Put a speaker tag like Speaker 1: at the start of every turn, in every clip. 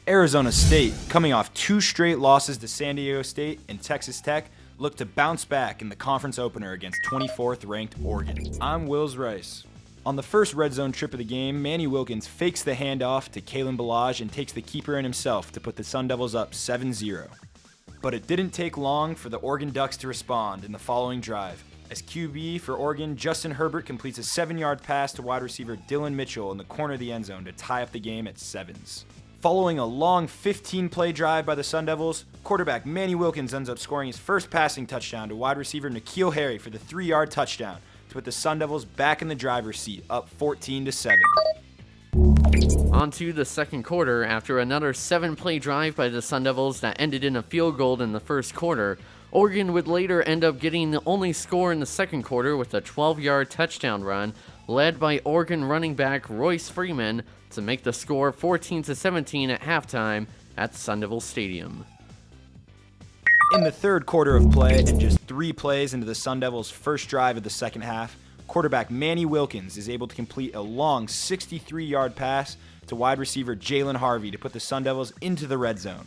Speaker 1: Arizona State, coming off 2 straight losses to San Diego State and Texas Tech, looked to bounce back in the conference opener against 24th ranked Oregon. I'm Wills Rice. On the first red zone trip of the game, Manny Wilkins fakes the handoff to Kalen Ballage and takes the keeper in himself to put the Sun Devils up 7-0. But it didn't take long for the Oregon Ducks to respond in the following drive, as QB for Oregon, Justin Herbert completes a 7-yard pass to wide receiver Dylan Mitchell in the corner of the end zone to tie up the game at 7s. Following a long 15-play drive by the Sun Devils, quarterback Manny Wilkins ends up scoring his first passing touchdown to wide receiver N'Keal Harry for the 3-yard touchdown to put the Sun Devils back in the driver's seat, up 14-7.
Speaker 2: On to the second quarter. After another 7-play drive by the Sun Devils that ended in a field goal in the first quarter, Oregon would later end up getting the only score in the second quarter with a 12-yard touchdown run, led by Oregon running back Royce Freeman, to make the score 14-17 at halftime at Sun Devil Stadium.
Speaker 1: In the third quarter of play and just 3 plays into the Sun Devils' first drive of the second half, quarterback Manny Wilkins is able to complete a long 63-yard pass to wide receiver Jalen Harvey to put the Sun Devils into the red zone.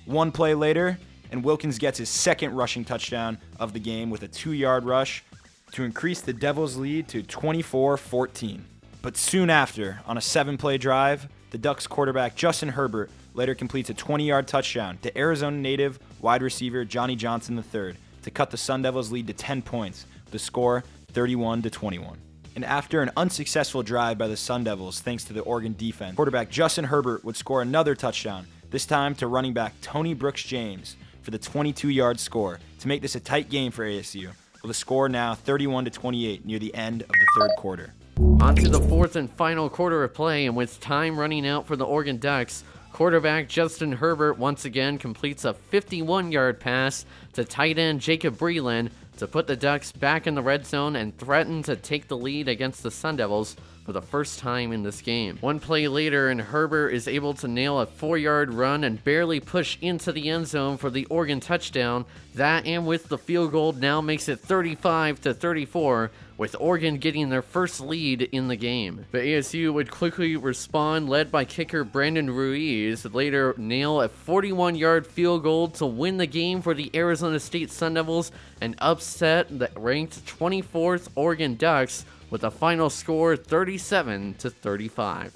Speaker 1: 1 play later, and Wilkins gets his second rushing touchdown of the game with a 2-yard rush to increase the Devils' lead to 24-14. But soon after, on a 7-play drive, the Ducks quarterback Justin Herbert later completes a 20-yard touchdown to Arizona native wide receiver Johnny Johnson III to cut the Sun Devils' lead to 10 points, the score 31-21. And after an unsuccessful drive by the Sun Devils thanks to the Oregon defense, quarterback Justin Herbert would score another touchdown, this time to running back Tony Brooks James for the 22-yard score to make this a tight game for ASU, with a score now 31-28 near the end of the third quarter.
Speaker 2: On to the fourth and final quarter of play, and with time running out for the Oregon Ducks, quarterback Justin Herbert once again completes a 51-yard pass to tight end Jacob Breland to put the Ducks back in the red zone and threaten to take the lead against the Sun Devils for the first time in this game. 1 play later, and Herbert is able to nail a 4-yard run and barely push into the end zone for the Oregon touchdown. That, and with the field goal, now makes it 35-34, with Oregon getting their first lead in the game. But ASU would quickly respond, led by kicker Brandon Ruiz, later nail a 41-yard field goal to win the game for the Arizona State Sun Devils and upset the ranked 24th Oregon Ducks with a final score 37-35.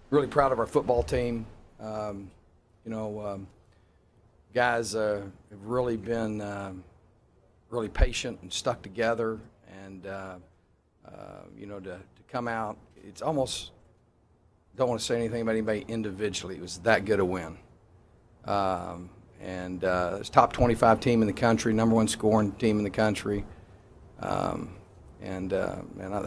Speaker 3: Really proud of our football team. Guys have really been really patient and stuck together, and to come out, it's almost, don't want to say anything about anybody individually. It was that good a win. It's top 25 team in the country, number 1 scoring team in the country. That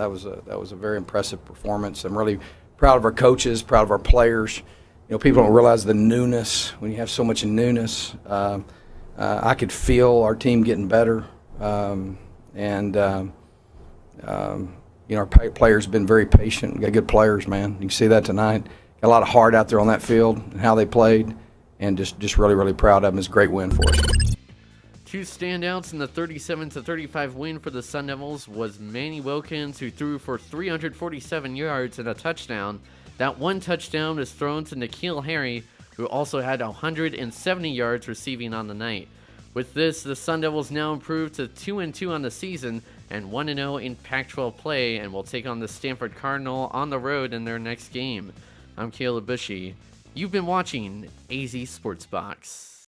Speaker 3: was a very impressive performance. I'm really proud of our coaches, proud of our players. People don't realize the newness. When you have so much newness, I could feel our team getting better. Our players have been very patient. We got good players, man. You can see that tonight. Got a lot of heart out there on that field and how they played, and just really, really proud of them. It's a great win for us.
Speaker 2: 2 standouts in the 37-35 win for the Sun Devils was Manny Wilkins, who threw for 347 yards and a touchdown. That 1 touchdown was thrown to N'Keal Harry, who also had 170 yards receiving on the night. With this, the Sun Devils now improved to 2-2 on the season and 1-0 in Pac-12 play, and will take on the Stanford Cardinal on the road in their next game. I'm Caleb Bushy. You've been watching AZ Sports Box.